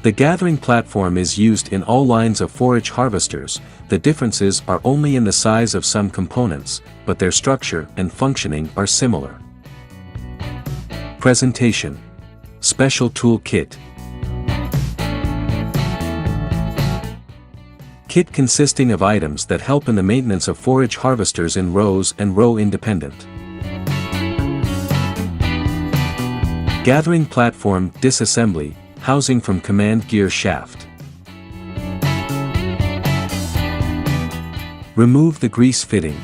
The gathering platform is used in all lines of forage harvesters. The differences are only in the size of some components, but their structure and functioning are similar. Presentation. Special Tool Kit. Kit consisting of items that help in the maintenance of forage harvesters in rows and row independent. Gathering platform disassembly, housing from command gear shaft. Remove the grease fitting.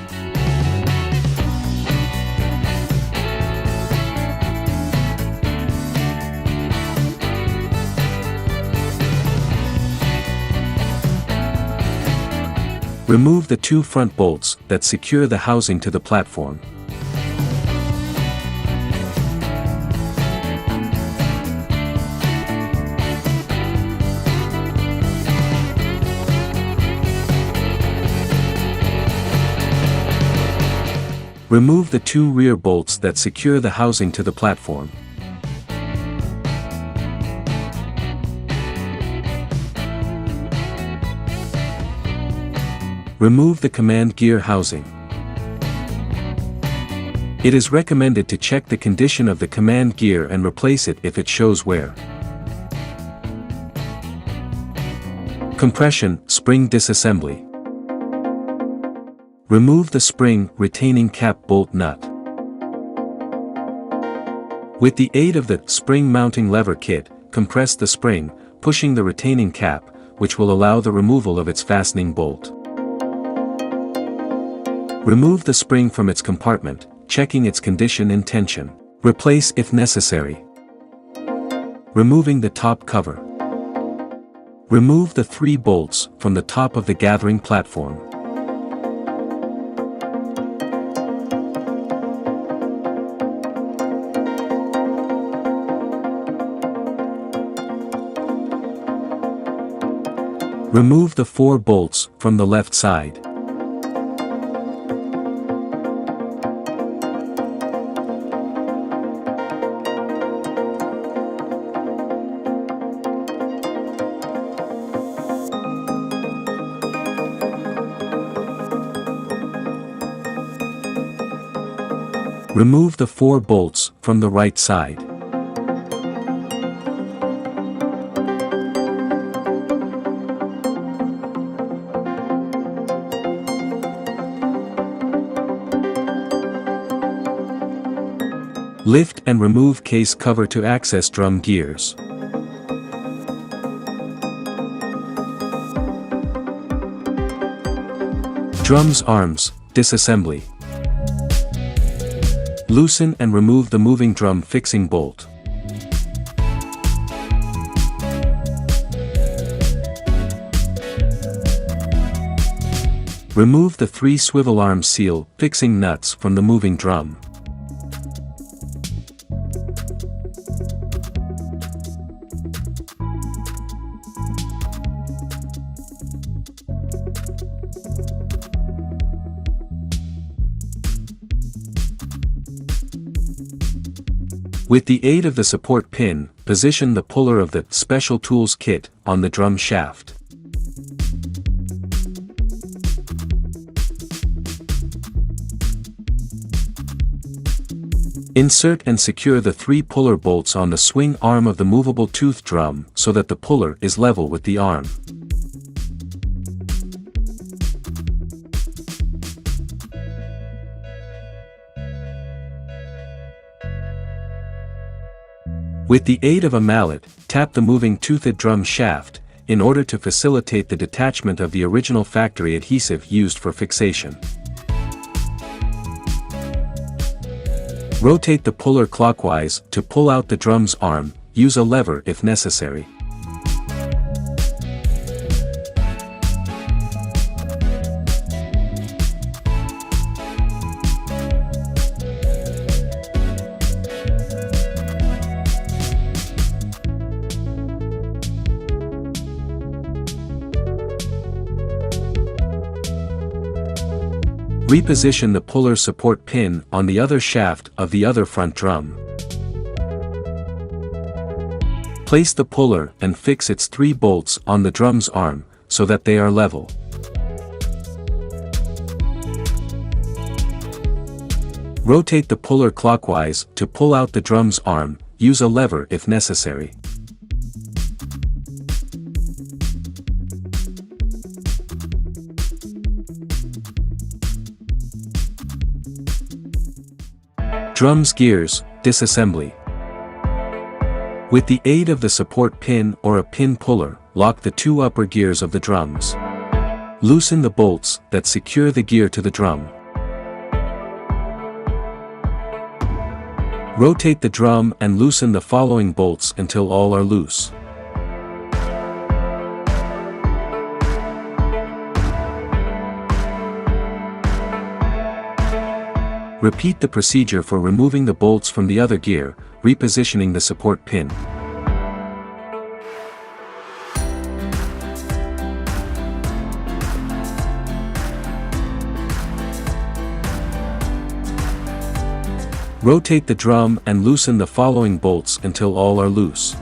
Remove the 2 front bolts that secure the housing to the platform. Remove the 2 rear bolts that secure the housing to the platform. Remove the command gear housing. It is recommended to check the condition of the command gear and replace it if it shows wear. Compression spring disassembly. Remove the spring retaining cap bolt nut. With the aid of the spring mounting lever kit, compress the spring, pushing the retaining cap, which will allow the removal of its fastening bolt. Remove the spring from its compartment, checking its condition and tension. Replace if necessary. Removing the top cover. Remove the 3 bolts from the top of the gathering platform. Remove the 4 bolts from the left side. Remove the 4 bolts from the right side. Lift and remove case cover to access drum gears. Drums arms, disassembly. Loosen and remove the moving drum fixing bolt. Remove the 3 swivel arm seal fixing nuts from the moving drum. With the aid of the support pin, position the puller of the Special Tools Kit on the drum shaft. Insert and secure the 3 puller bolts on the swing arm of the movable tooth drum so that the puller is level with the arm. With the aid of a mallet, tap the moving toothed drum shaft, in order to facilitate the detachment of the original factory adhesive used for fixation. Rotate the puller clockwise to pull out the drum's arm, use a lever if necessary. Reposition the puller support pin on the other shaft of the other front drum. Place the puller and fix its 3 bolts on the drum's arm, so that they are level. Rotate the puller clockwise to pull out the drum's arm, use a lever if necessary. Drums gears, disassembly. With the aid of the support pin or a pin puller, lock the 2 upper gears of the drums. Loosen the bolts that secure the gear to the drum. Rotate the drum and loosen the following bolts until all are loose. Repeat the procedure for removing the bolts from the other gear, repositioning the support pin. Rotate the drum and loosen the following bolts until all are loose.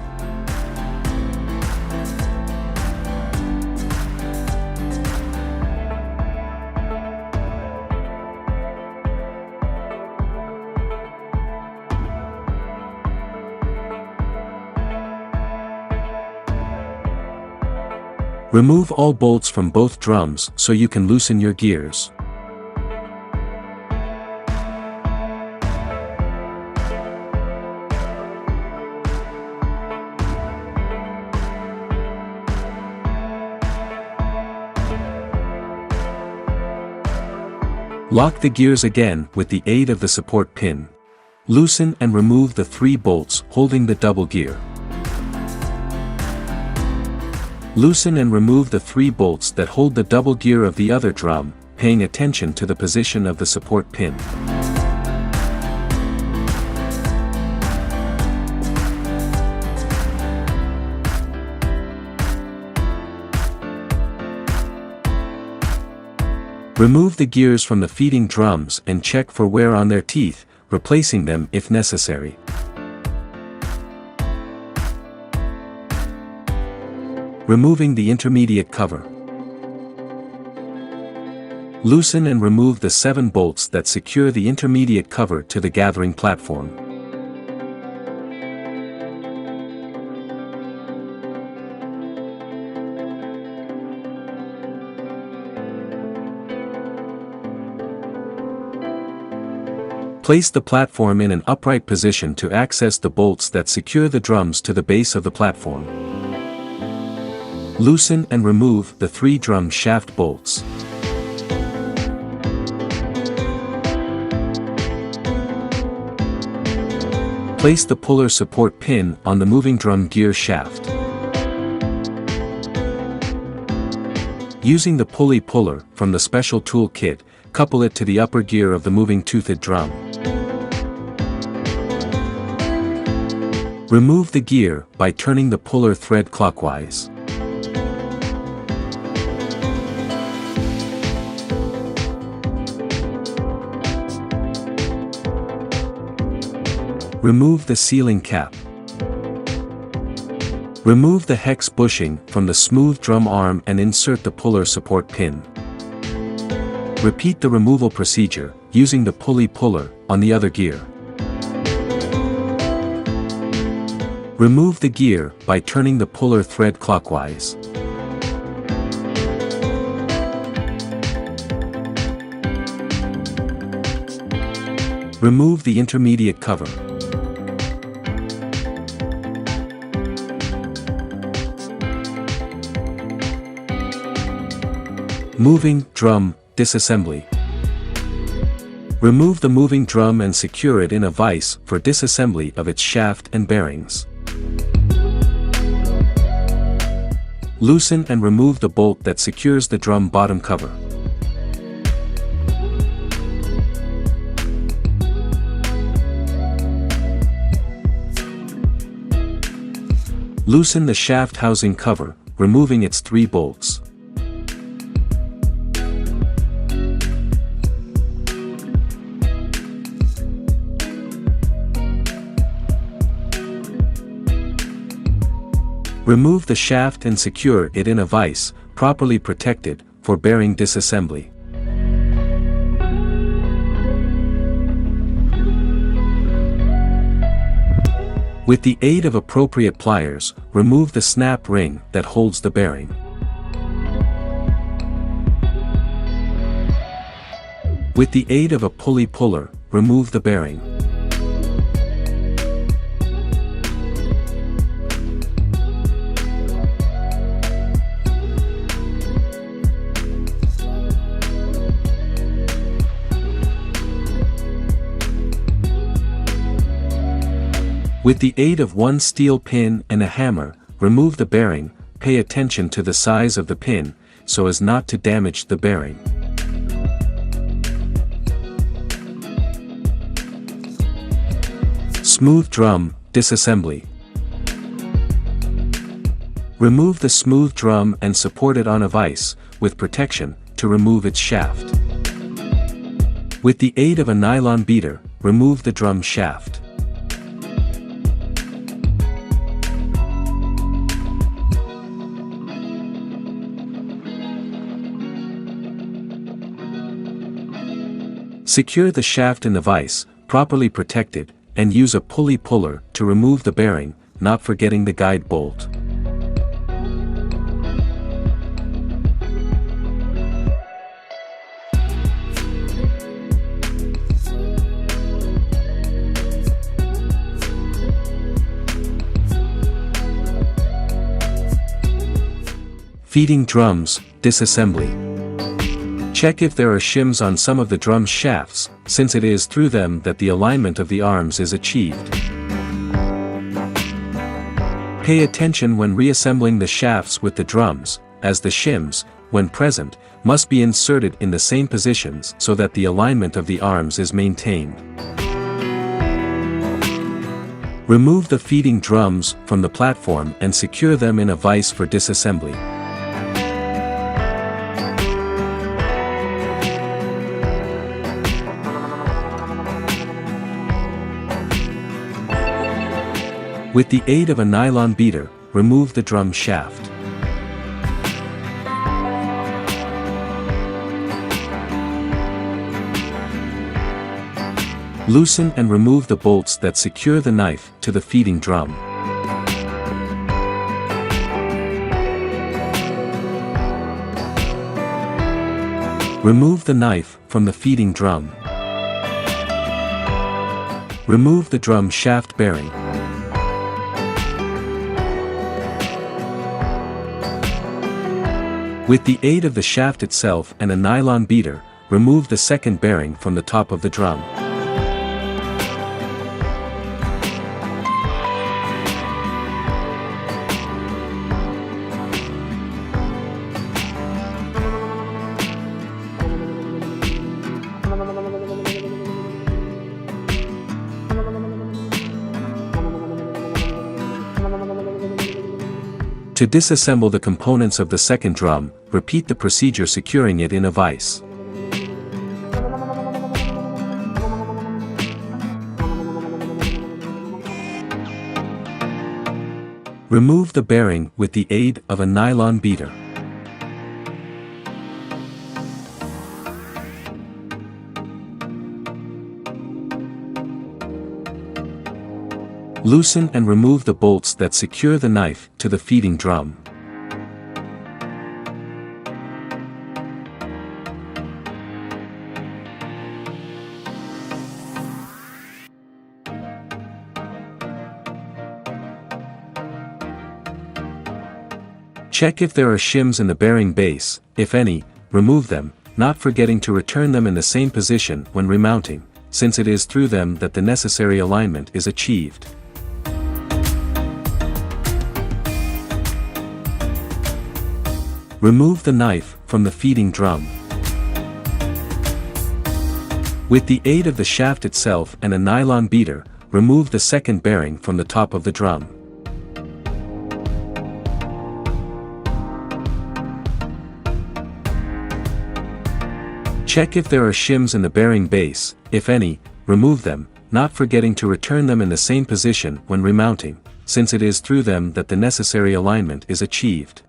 Remove all bolts from both drums so you can loosen your gears. Lock the gears again with the aid of the support pin. Loosen and remove the 3 bolts holding the double gear. Loosen and remove the 3 bolts that hold the double gear of the other drum, paying attention to the position of the support pin. Remove the gears from the feeding drums and check for wear on their teeth, replacing them if necessary. Removing the intermediate cover. Loosen and remove the 7 bolts that secure the intermediate cover to the gathering platform. Place the platform in an upright position to access the bolts that secure the drums to the base of the platform. Loosen and remove the 3 drum shaft bolts. Place the puller support pin on the moving drum gear shaft. Using the pulley puller from the special tool kit, couple it to the upper gear of the moving toothed drum. Remove the gear by turning the puller thread clockwise. Remove the sealing cap. Remove the hex bushing from the smooth drum arm and insert the puller support pin. Repeat the removal procedure, using the pulley puller on the other gear. Remove the gear by turning the puller thread clockwise. Remove the intermediate cover. Moving drum disassembly. Remove the moving drum and secure it in a vise for disassembly of its shaft and bearings. Loosen and remove the bolt that secures the drum bottom cover. Loosen the shaft housing cover, removing its 3 bolts. Remove the shaft and secure it in a vise, properly protected, for bearing disassembly. With the aid of appropriate pliers, remove the snap ring that holds the bearing. With the aid of a pulley puller, remove the bearing. With the aid of one steel pin and a hammer, remove the bearing. Pay attention to the size of the pin, so as not to damage the bearing. Smooth drum, disassembly. Remove the smooth drum and support it on a vise, with protection, to remove its shaft. With the aid of a nylon beater, remove the drum shaft. Secure the shaft in the vise, properly protected, and use a pulley puller to remove the bearing, not forgetting the guide bolt. Feeding drums, disassembly. Check if there are shims on some of the drum shafts, since it is through them that the alignment of the arms is achieved. Pay attention when reassembling the shafts with the drums, as the shims, when present, must be inserted in the same positions so that the alignment of the arms is maintained. Remove the feeding drums from the platform and secure them in a vise for disassembly. With the aid of a nylon beater, remove the drum shaft. Loosen and remove the bolts that secure the knife to the feeding drum. Remove the knife from the feeding drum. Remove the drum shaft bearing. With the aid of the shaft itself and a nylon beater, remove the second bearing from the top of the drum. To disassemble the components of the second drum, repeat the procedure securing it in a vise. Remove the bearing with the aid of a nylon beater. Loosen and remove the bolts that secure the knife to the feeding drum. Check if there are shims in the bearing base. If any, remove them, not forgetting to return them in the same position when remounting, since it is through them that the necessary alignment is achieved. Remove the knife from the feeding drum. With the aid of the shaft itself and a nylon beater, remove the second bearing from the top of the drum. Check if there are shims in the bearing base. If any, remove them, not forgetting to return them in the same position when remounting, since it is through them that the necessary alignment is achieved.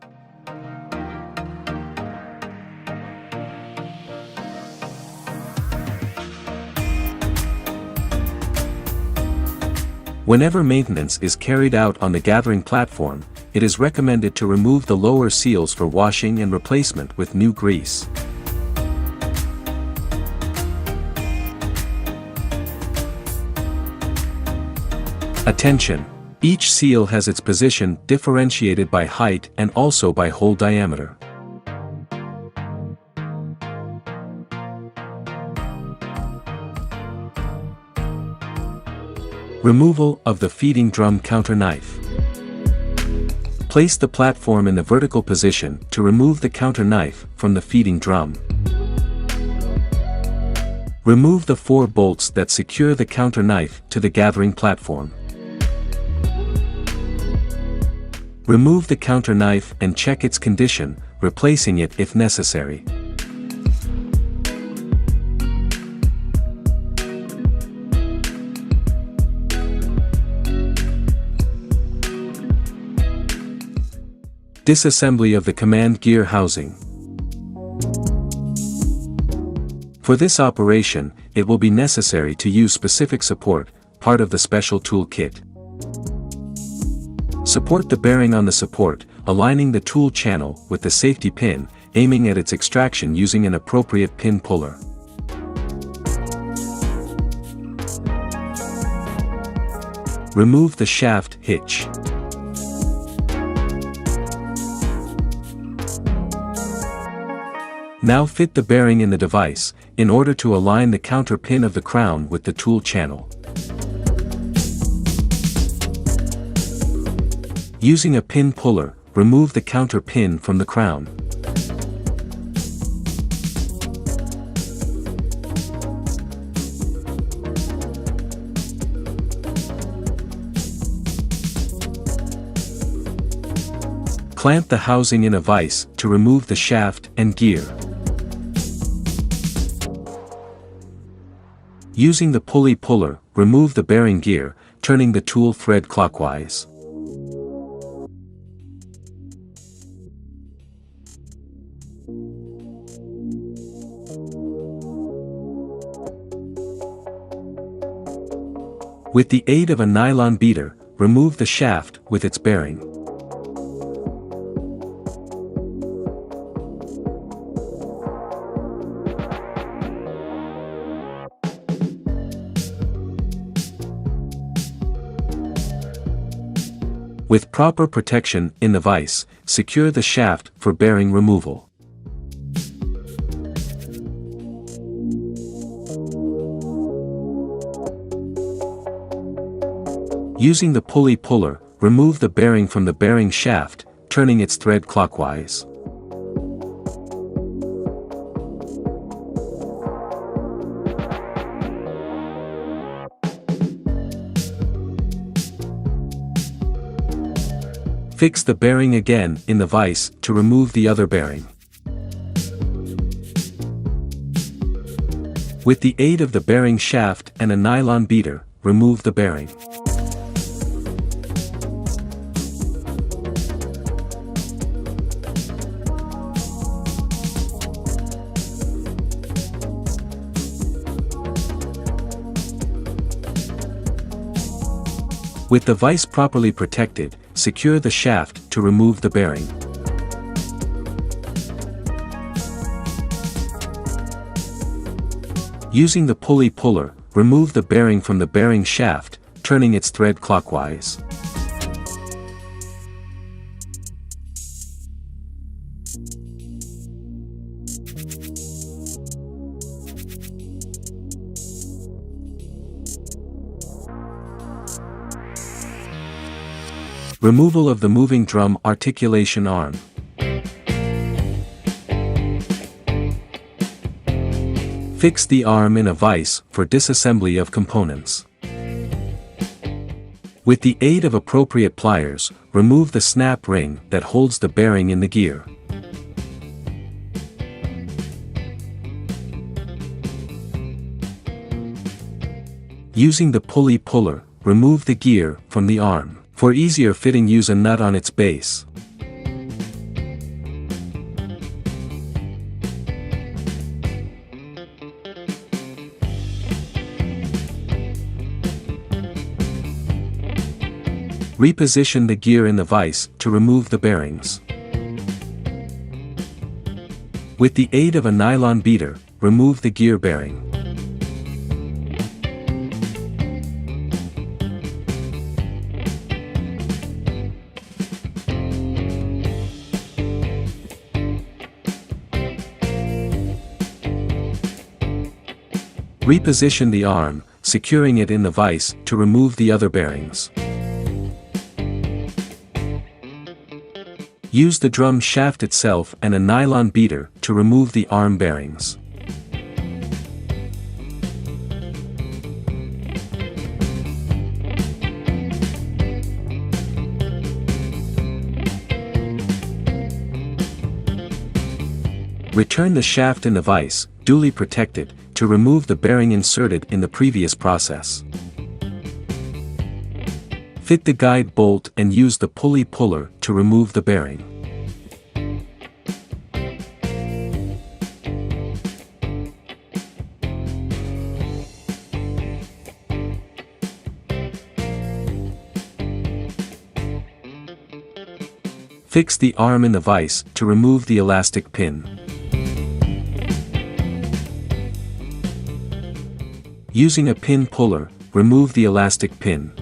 Whenever maintenance is carried out on the gathering platform, it is recommended to remove the lower seals for washing and replacement with new grease. Attention! Each seal has its position differentiated by height and also by hole diameter. Removal of the feeding drum counter knife. Place the platform in the vertical position to remove the counter knife from the feeding drum. Remove the 4 bolts that secure the counter knife to the gathering platform. Remove the counter knife and check its condition, replacing it if necessary. Disassembly of the command gear housing. For this operation, it will be necessary to use specific support, part of the special tool kit. Support the bearing on the support, aligning the tool channel with the safety pin, aiming at its extraction using an appropriate pin puller. Remove the shaft hitch. Now fit the bearing in the device, in order to align the counter pin of the crown with the tool channel. Using a pin puller, remove the counter pin from the crown. Clamp the housing in a vise to remove the shaft and gear. Using the pulley puller, remove the bearing gear, turning the tool thread clockwise. With the aid of a nylon beater, remove the shaft with its bearing. With proper protection in the vise, secure the shaft for bearing removal. Using the pulley puller, remove the bearing from the bearing shaft, turning its thread clockwise. Fix the bearing again in the vise to remove the other bearing. With the aid of the bearing shaft and a nylon beater, remove the bearing. With the vise properly protected, secure the shaft to remove the bearing. Using the pulley puller, remove the bearing from the bearing shaft, turning its thread clockwise. Removal of the moving drum articulation arm. Fix the arm in a vise for disassembly of components. With the aid of appropriate pliers, remove the snap ring that holds the bearing in the gear. Using the pulley puller, remove the gear from the arm. For easier fitting, use a nut on its base. Reposition the gear in the vise to remove the bearings. With the aid of a nylon beater, remove the gear bearing. Reposition the arm, securing it in the vise to remove the other bearings. Use the drum shaft itself and a nylon beater to remove the arm bearings. Return the shaft in the vise, duly protected, to remove the bearing inserted in the previous process. Fit the guide bolt and use the pulley puller to remove the bearing. Fix the arm in the vise to remove the elastic pin. Using a pin puller, remove the elastic pin.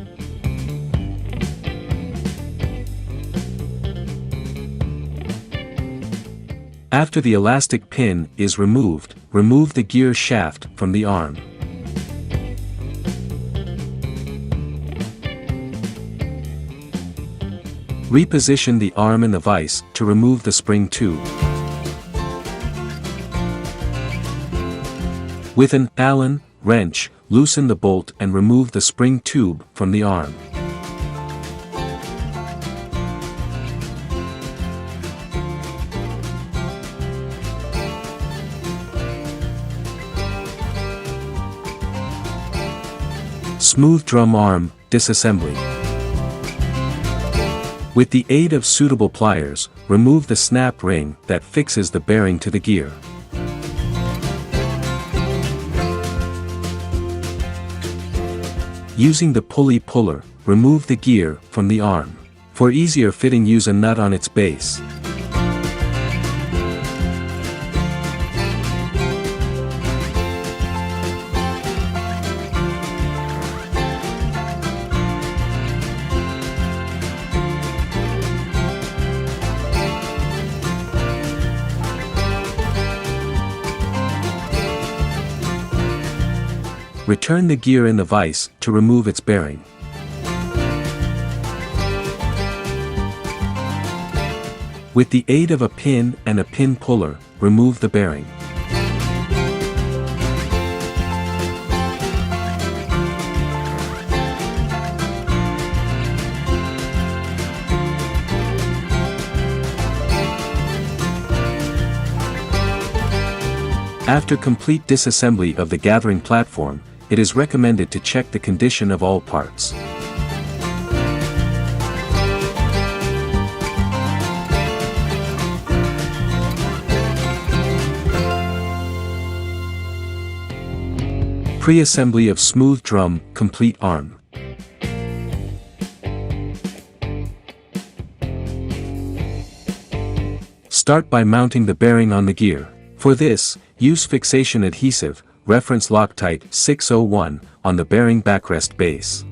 After the elastic pin is removed, remove the gear shaft from the arm. Reposition the arm in the vise to remove the spring tube. With an Allen wrench, loosen the bolt and remove the spring tube from the arm. Smooth drum arm disassembly. With the aid of suitable pliers, remove the snap ring that fixes the bearing to the gear. Using the pulley puller, remove the gear from the arm. For easier fitting, use a nut on its base. Return the gear in the vise to remove its bearing. With the aid of a pin and a pin puller, remove the bearing. After complete disassembly of the gathering platform, it is recommended to check the condition of all parts. Pre-assembly of smooth drum, complete arm. Start by mounting the bearing on the gear. For this, use fixation adhesive, reference Loctite 601, on the bearing backrest base.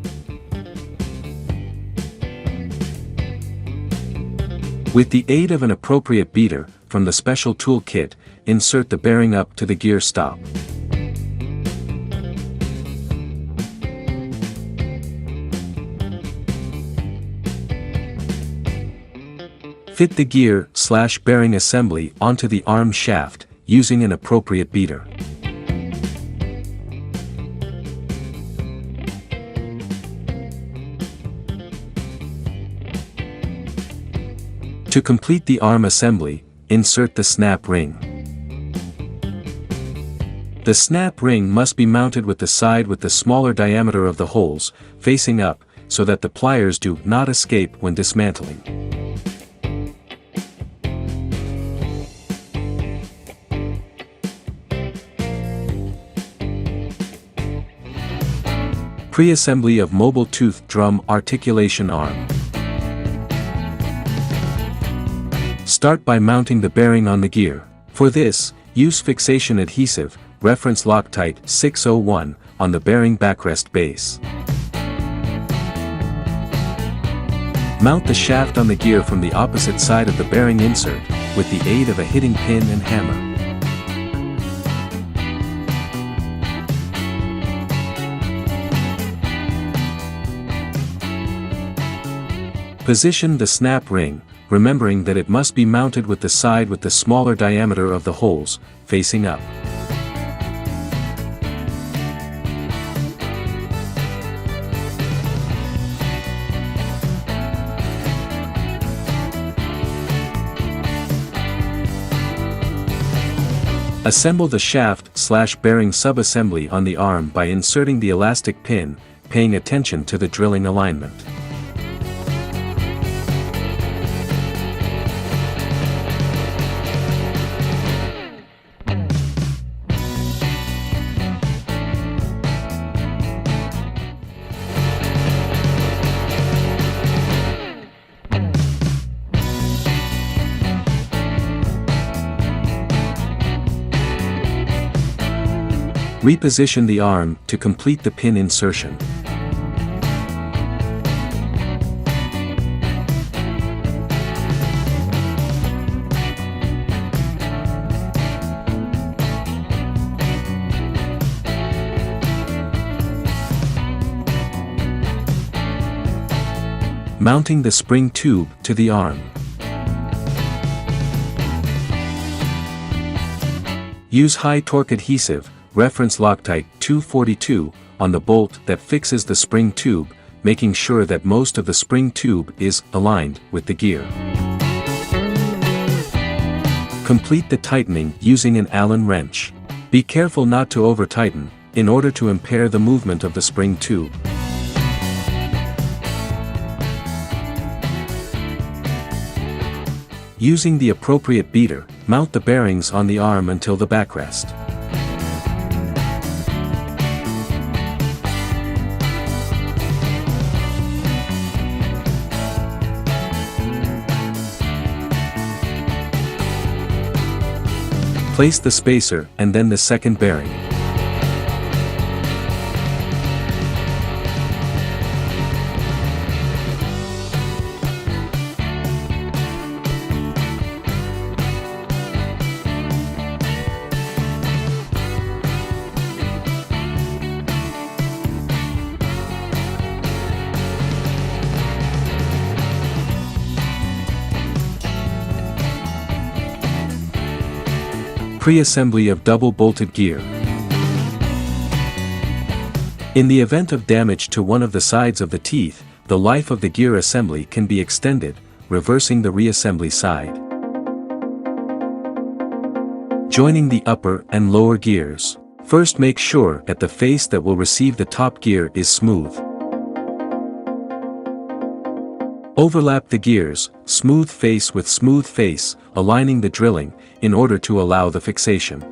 With the aid of an appropriate beater from the special tool kit, insert the bearing up to the gear stop. Fit the gear/bearing assembly onto the arm shaft, using an appropriate beater. To complete the arm assembly, insert the snap ring. The snap ring must be mounted with the side with the smaller diameter of the holes, facing up, so that the pliers do not escape when dismantling. Pre-assembly of mobile tooth drum articulation arm. Start by mounting the bearing on the gear. For this, use fixation adhesive, reference Loctite 601, on the bearing backrest base. Mount the shaft on the gear from the opposite side of the bearing insert, with the aid of a hitting pin and hammer. Position the snap ring, remembering that it must be mounted with the side with the smaller diameter of the holes, facing up. Assemble the shaft/bearing sub-assembly on the arm by inserting the elastic pin, paying attention to the drilling alignment. Reposition the arm to complete the pin insertion. Mounting the spring tube to the arm. Use high torque adhesive, reference Loctite 242, on the bolt that fixes the spring tube, making sure that most of the spring tube is aligned with the gear. Complete the tightening using an Allen wrench. Be careful not to over-tighten, in order to impair the movement of the spring tube. Using the appropriate beater, mount the bearings on the arm until the backrest. Place the spacer and then the second bearing. Pre-assembly of double-bolted gear. In the event of damage to one of the sides of the teeth, the life of the gear assembly can be extended, reversing the reassembly side. Joining the upper and lower gears. First, make sure that the face that will receive the top gear is smooth. Overlap the gears, smooth face with smooth face, aligning the drilling, in order to allow the fixation.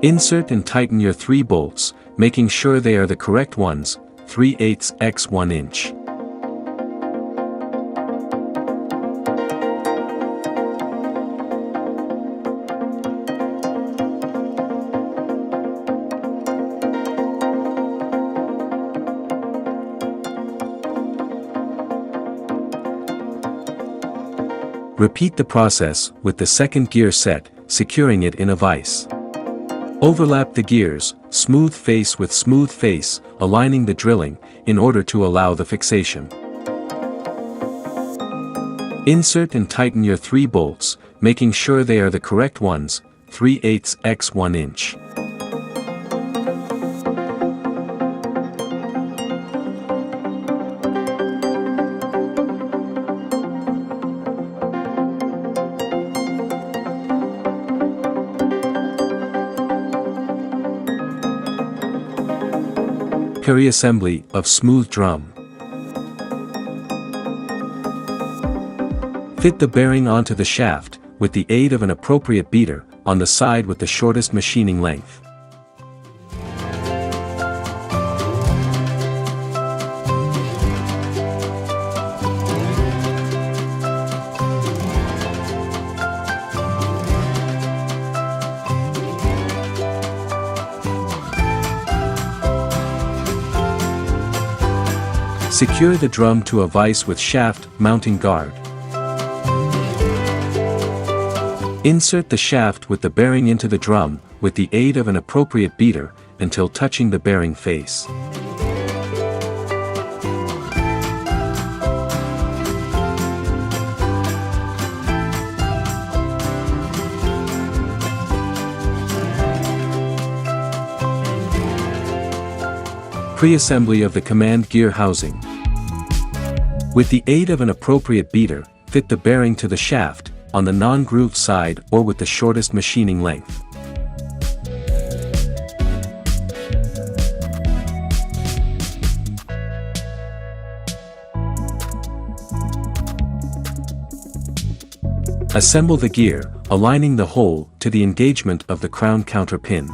Insert and tighten your 3 bolts, making sure they are the correct ones, 3/8 x 1 inch. Repeat the process with the second gear set, securing it in a vise. Overlap the gears, smooth face with smooth face, aligning the drilling, in order to allow the fixation. Insert and tighten your 3 bolts, making sure they are the correct ones, 3/8 x 1 inch. Pre-assembly of smooth drum. Fit the bearing onto the shaft, with the aid of an appropriate beater, on the side with the shortest machining length. Secure the drum to a vise with shaft mounting guard. Insert the shaft with the bearing into the drum, with the aid of an appropriate beater, until touching the bearing face. Pre-assembly of the command gear housing. With the aid of an appropriate beater, fit the bearing to the shaft, on the non-grooved side or with the shortest machining length. Assemble the gear, aligning the hole to the engagement of the crown counter pin.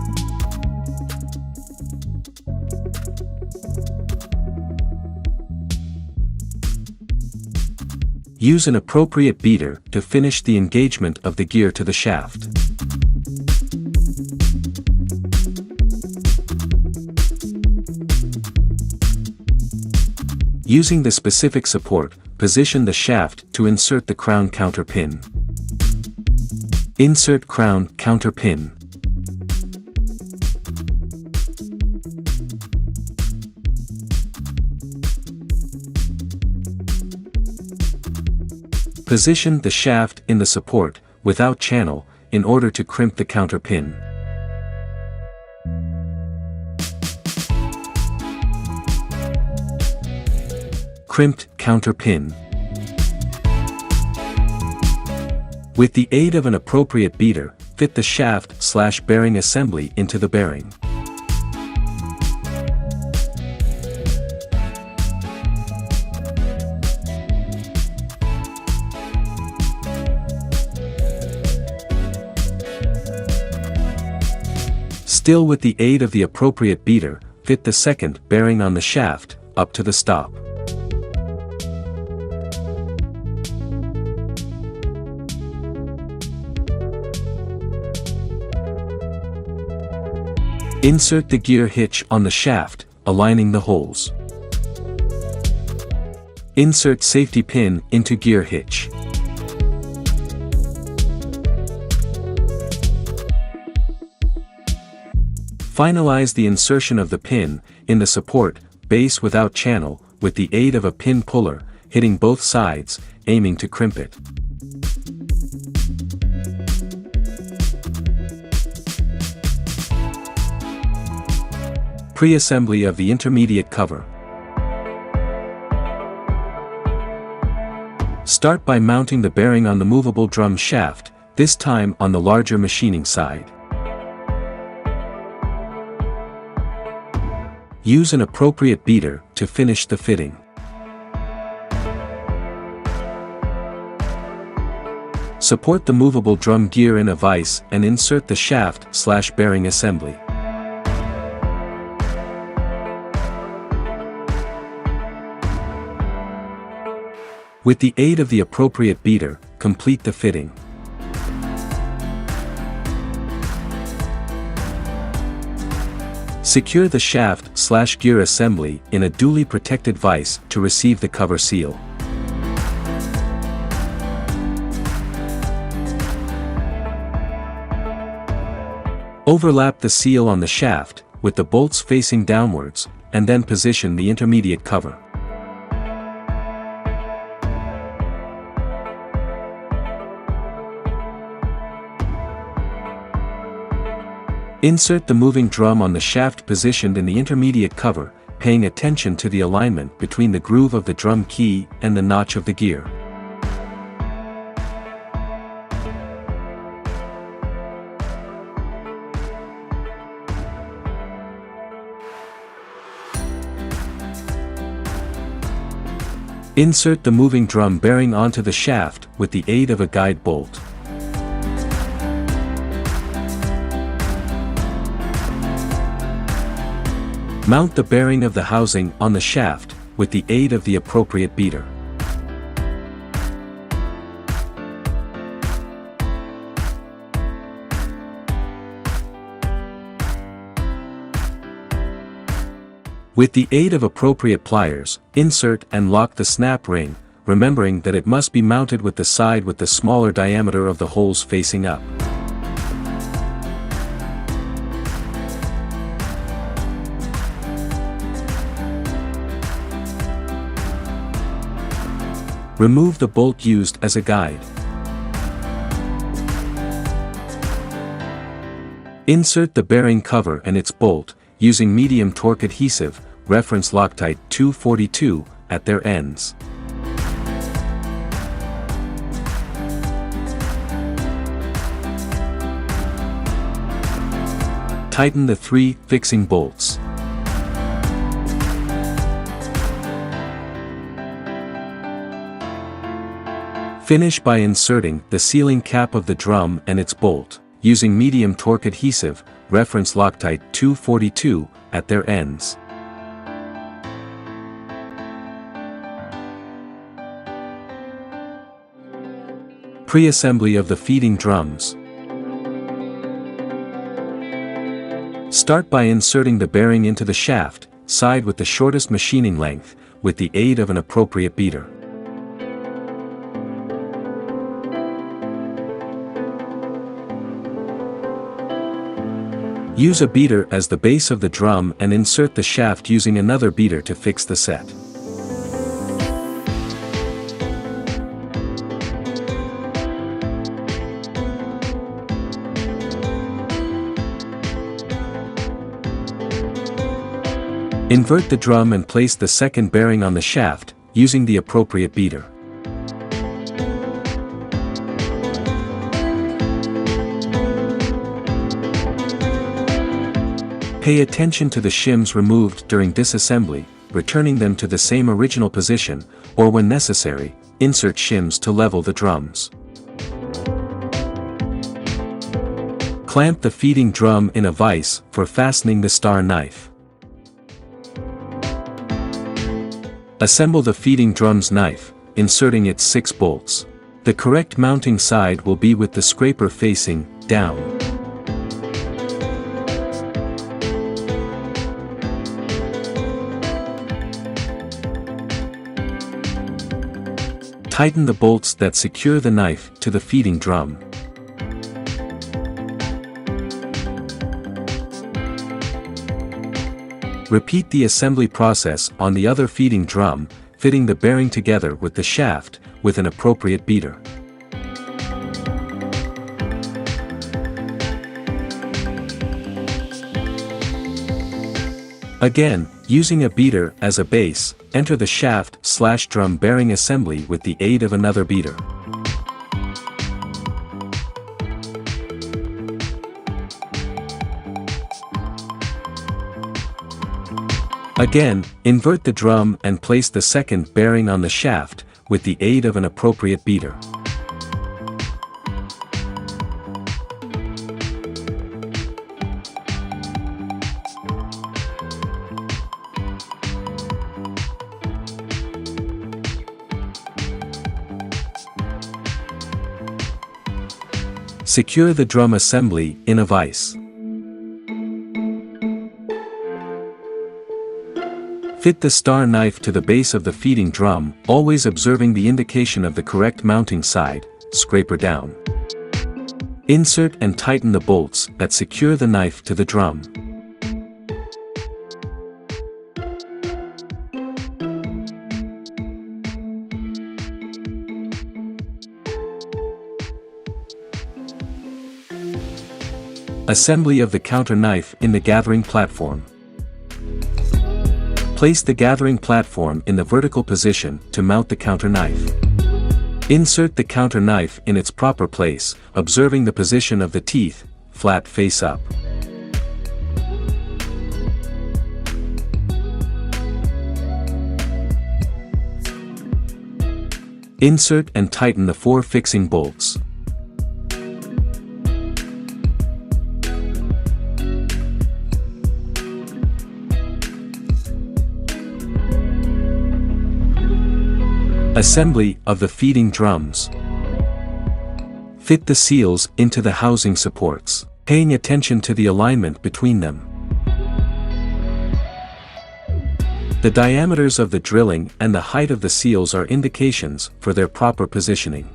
Use an appropriate beater to finish the engagement of the gear to the shaft. Using the specific support, position the shaft to insert the crown counter pin. Insert crown counter pin. Position the shaft in the support, without channel, in order to crimp the counter pin. Crimped counter pin. With the aid of an appropriate beater, fit the shaft/bearing assembly into the bearing. Still with the aid of the appropriate beater, fit the second bearing on the shaft, up to the stop. Insert the gear hitch on the shaft, aligning the holes. Insert safety pin into gear hitch. Finalize the insertion of the pin in the support base without channel, with the aid of a pin puller, hitting both sides, aiming to crimp it. Pre-assembly of the intermediate cover. Start by mounting the bearing on the movable drum shaft, this time on the larger machining side. Use an appropriate beater to finish the fitting. Support the movable drum gear in a vise and insert the shaft/bearing assembly. With the aid of the appropriate beater, complete the fitting. Secure the shaft/gear assembly in a duly protected vise to receive the cover seal. Overlap the seal on the shaft, with the bolts facing downwards, and then position the intermediate cover. Insert the moving drum on the shaft positioned in the intermediate cover, paying attention to the alignment between the groove of the drum key and the notch of the gear. Insert the moving drum bearing onto the shaft with the aid of a guide bolt. Mount the bearing of the housing on the shaft with the aid of the appropriate beater. With the aid of appropriate pliers, insert and lock the snap ring, remembering that it must be mounted with the side with the smaller diameter of the holes facing up. Remove the bolt used as a guide. Insert the bearing cover and its bolt, using medium torque adhesive, reference Loctite 242, at their ends. Tighten the 3 fixing bolts. Finish by inserting the sealing cap of the drum and its bolt, using medium torque adhesive, reference Loctite 242, at their ends. Pre-assembly of the feeding drums. Start by inserting the bearing into the shaft, side with the shortest machining length, with the aid of an appropriate beater. Use a beater as the base of the drum and insert the shaft using another beater to fix the set. Invert the drum and place the second bearing on the shaft, using the appropriate beater. Pay attention to the shims removed during disassembly, returning them to the same original position, or when necessary, insert shims to level the drums. Clamp the feeding drum in a vise for fastening the star knife. Assemble the feeding drum's knife, inserting its 6 bolts. The correct mounting side will be with the scraper facing down. Tighten the bolts that secure the knife to the feeding drum. Repeat the assembly process on the other feeding drum, fitting the bearing together with the shaft, with an appropriate beater. Again, using a beater as a base, enter the shaft/drum bearing assembly with the aid of another beater. Again, invert the drum and place the second bearing on the shaft, with the aid of an appropriate beater. Secure the drum assembly in a vise. Fit the star knife to the base of the feeding drum, always observing the indication of the correct mounting side, scraper down. Insert and tighten the bolts that secure the knife to the drum. Assembly of the counter knife in the gathering platform. Place the gathering platform in the vertical position to mount the counter knife. Insert the counter knife in its proper place, observing the position of the teeth, flat face up. Insert and tighten the 4 fixing bolts. Assembly of the feeding drums. Fit the seals into the housing supports, paying attention to the alignment between them. The diameters of the drilling and the height of the seals are indications for their proper positioning.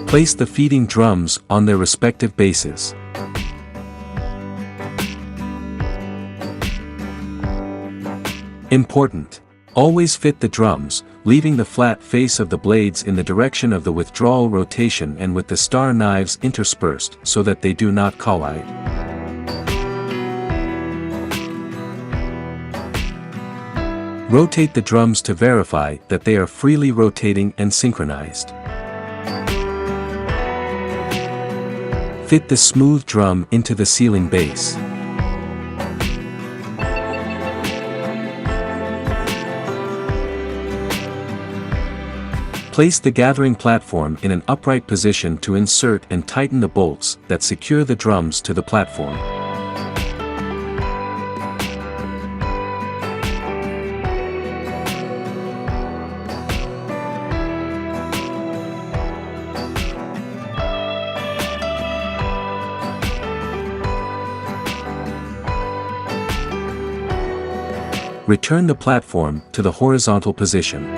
Place the feeding drums on their respective bases. Important: always fit the drums, leaving the flat face of the blades in the direction of the withdrawal rotation and with the star knives interspersed so that they do not collide. Rotate the drums to verify that they are freely rotating and synchronized. Fit the smooth drum into the ceiling base. Place the gathering platform in an upright position to insert and tighten the bolts that secure the drums to the platform. Return the platform to the horizontal position.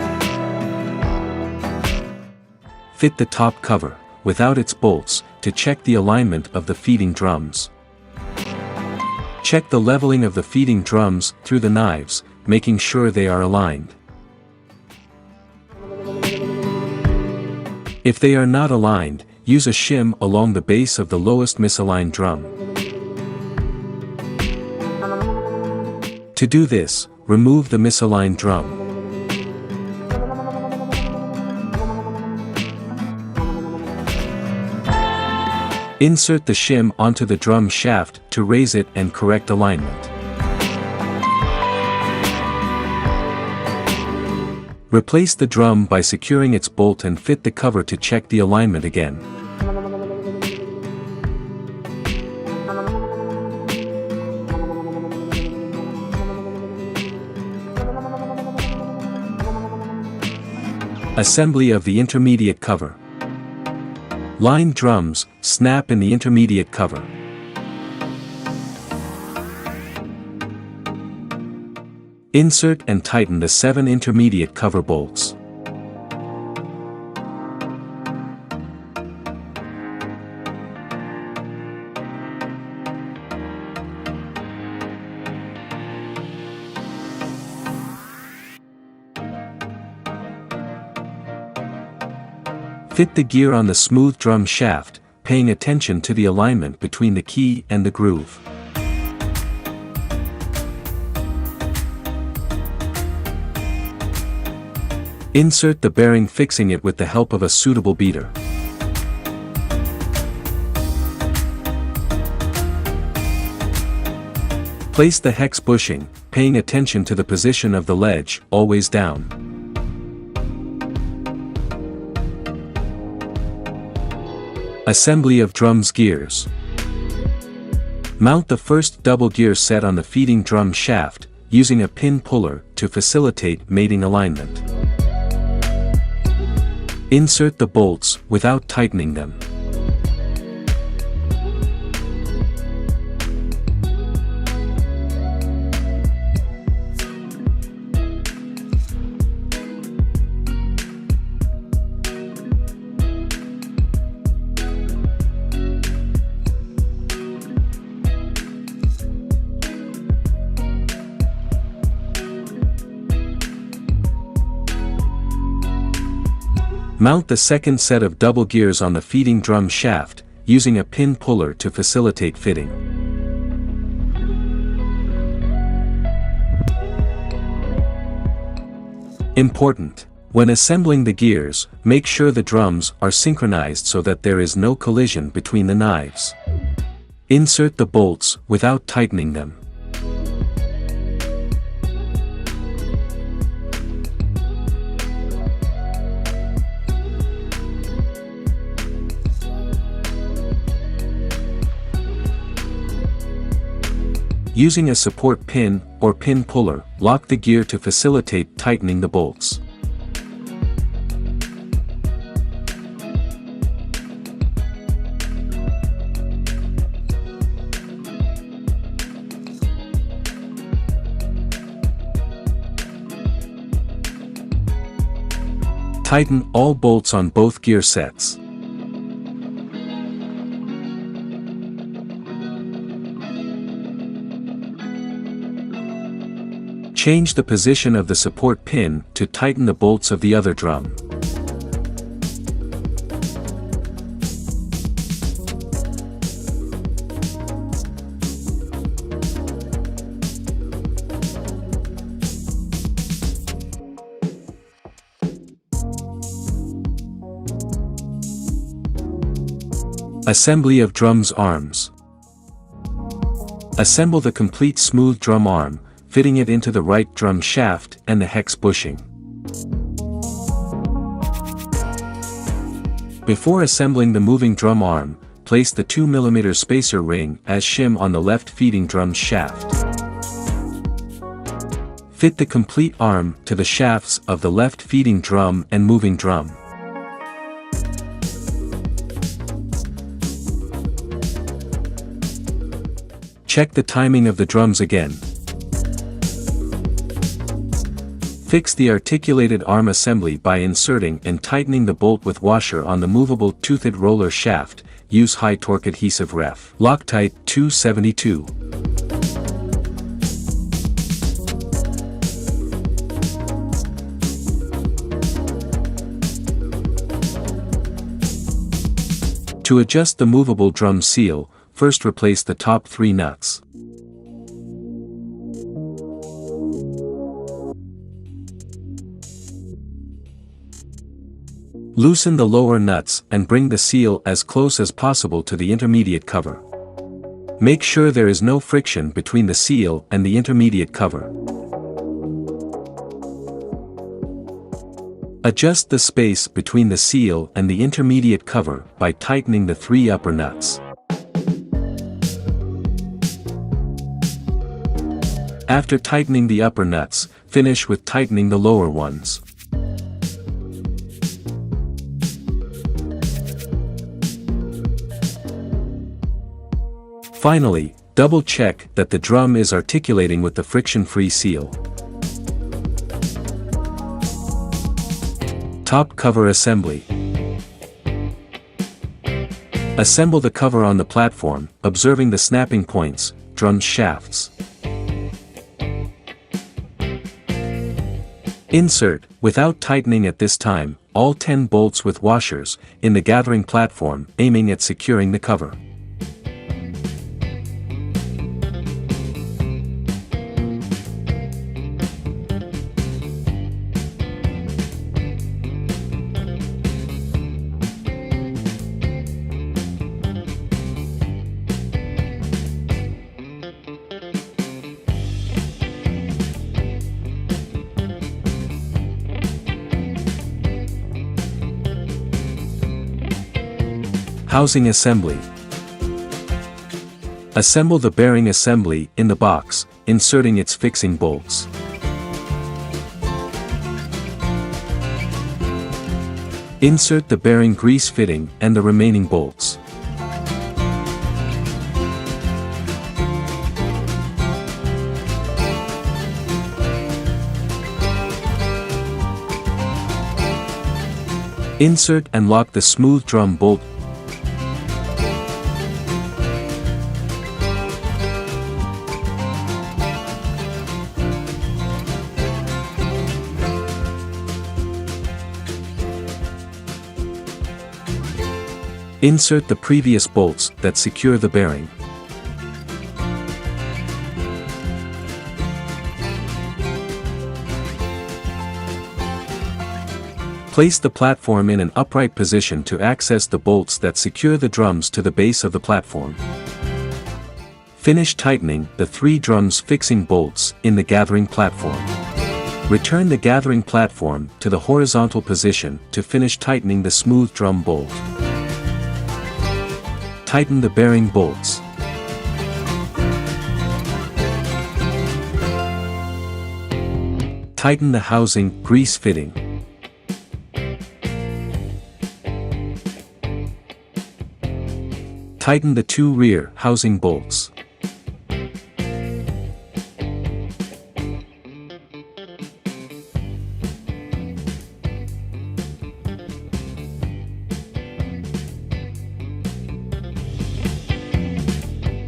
Fit the top cover, without its bolts, to check the alignment of the feeding drums. Check the leveling of the feeding drums through the knives, making sure they are aligned. If they are not aligned, use a shim along the base of the lowest misaligned drum. To do this, remove the misaligned drum. Insert the shim onto the drum shaft to raise it and correct alignment. Replace the drum by securing its bolt and fit the cover to check the alignment again. Assembly of the intermediate cover. Line drums, snap in the intermediate cover. Insert and tighten the 7 intermediate cover bolts. Fit the gear on the smooth drum shaft, paying attention to the alignment between the key and the groove. Insert the bearing, fixing it with the help of a suitable beater. Place the hex bushing, paying attention to the position of the ledge, always down. Assembly of drums gears. Mount the first double gear set on the feeding drum shaft, using a pin puller to facilitate mating alignment. Insert the bolts without tightening them. Mount the second set of double gears on the feeding drum shaft, using a pin puller to facilitate fitting. Important: When assembling the gears, make sure the drums are synchronized so that there is no collision between the knives. Insert the bolts without tightening them. Using a support pin or pin puller, lock the gear to facilitate tightening the bolts. Tighten all bolts on both gear sets. Change the position of the support pin to tighten the bolts of the other drum. Assembly of drum's arms. Assemble the complete smooth drum arm, fitting it into the right drum shaft and the hex bushing. Before assembling the moving drum arm, place the 2 mm spacer ring as shim on the left feeding drum shaft. Fit the complete arm to the shafts of the left feeding drum and moving drum. Check the timing of the drums again. Fix the articulated arm assembly by inserting and tightening the bolt with washer on the movable toothed roller shaft. Use high torque adhesive ref. Loctite 272. To adjust the movable drum seal, first replace the top 3 nuts. Loosen the lower nuts and bring the seal as close as possible to the intermediate cover. Make sure there is no friction between the seal and the intermediate cover. Adjust the space between the seal and the intermediate cover by tightening the 3 upper nuts. After tightening the upper nuts, finish with tightening the lower ones. Finally, double-check that the drum is articulating with the friction-free seal. Top cover assembly. Assemble the cover on the platform, observing the snapping points, drum shafts. Insert, without tightening at this time, all 10 bolts with washers, in the gathering platform, aiming at securing the cover. Housing assembly. Assemble the bearing assembly in the box, inserting its fixing bolts. Insert the bearing grease fitting and the remaining bolts. Insert and lock the smooth drum bolt. Insert the previous bolts that secure the bearing. Place the platform in an upright position to access the bolts that secure the drums to the base of the platform. Finish tightening the 3 drums fixing bolts in the gathering platform. Return the gathering platform to the horizontal position to finish tightening the smooth drum bolt. Tighten the bearing bolts. Tighten the housing grease fitting. Tighten the 2 rear housing bolts.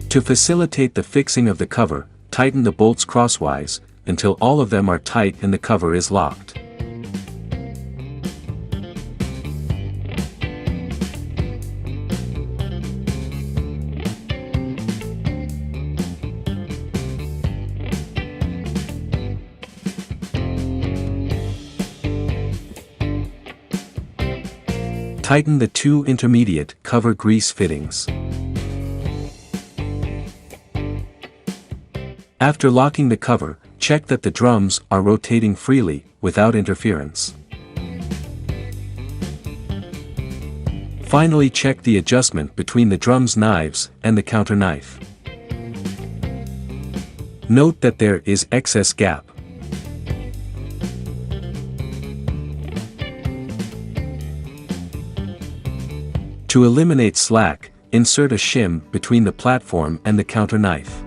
To facilitate the fixing of the cover, tighten the bolts crosswise, until all of them are tight and the cover is locked. Tighten the 2 intermediate cover grease fittings. After locking the cover, check that the drums are rotating freely, without interference. Finally, check the adjustment between the drum's knives and the counter knife. Note that there is excess gap. To eliminate slack, insert a shim between the platform and the counter knife.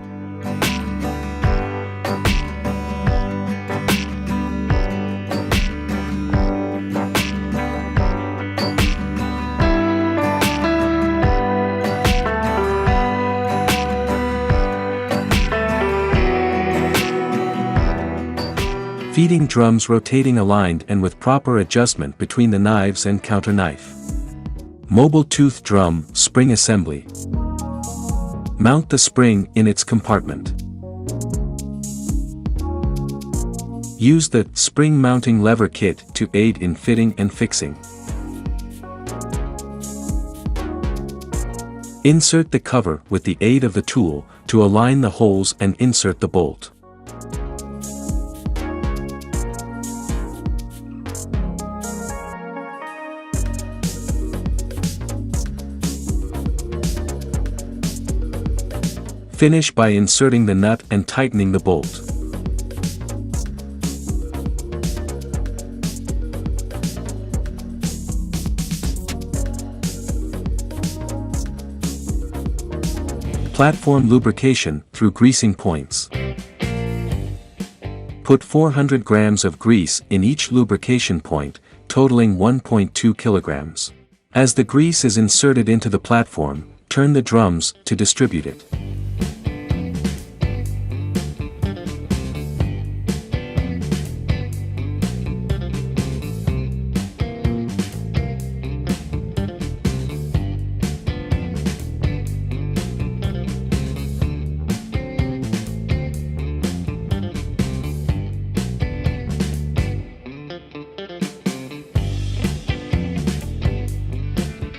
Feeding drums rotating aligned and with proper adjustment between the knives and counter knife. Mobile tooth drum spring assembly. Mount the spring in its compartment. Use the spring mounting lever kit to aid in fitting and fixing. Insert the cover with the aid of the tool to align the holes and insert the bolt. Finish by inserting the nut and tightening the bolt. Platform lubrication through greasing points. Put 400 grams of grease in each lubrication point, totaling 1.2 kilograms. As the grease is inserted into the platform, turn the drums to distribute it.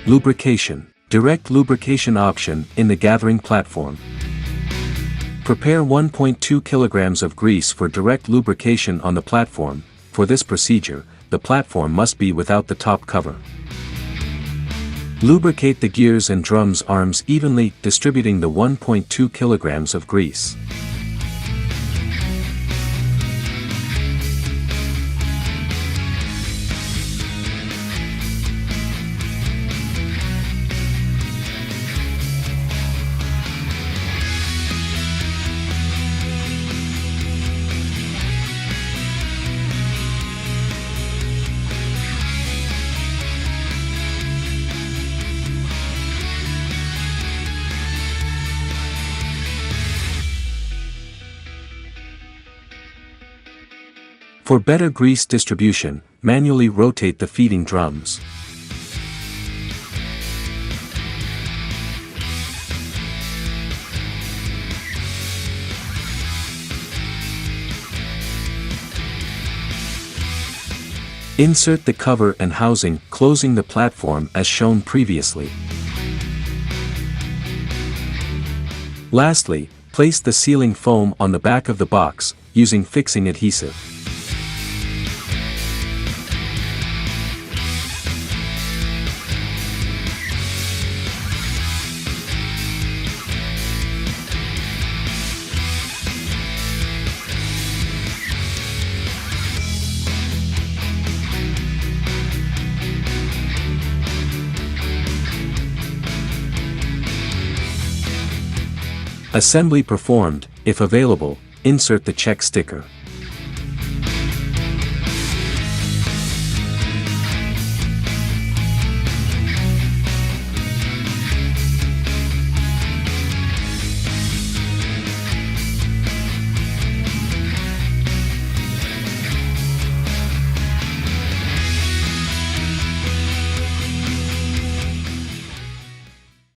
Lubrication. Direct lubrication option in the gathering platform. Prepare 1.2 kilograms of grease for direct lubrication on the platform. For this procedure, the platform must be without the top cover. Lubricate the gears and drums arms evenly, distributing the 1.2 kilograms of grease. For better grease distribution, manually rotate the feeding drums. Insert the cover and housing, closing the platform as shown previously. Lastly, place the sealing foam on the back of the box, using fixing adhesive. Assembly performed. If available, insert the check sticker.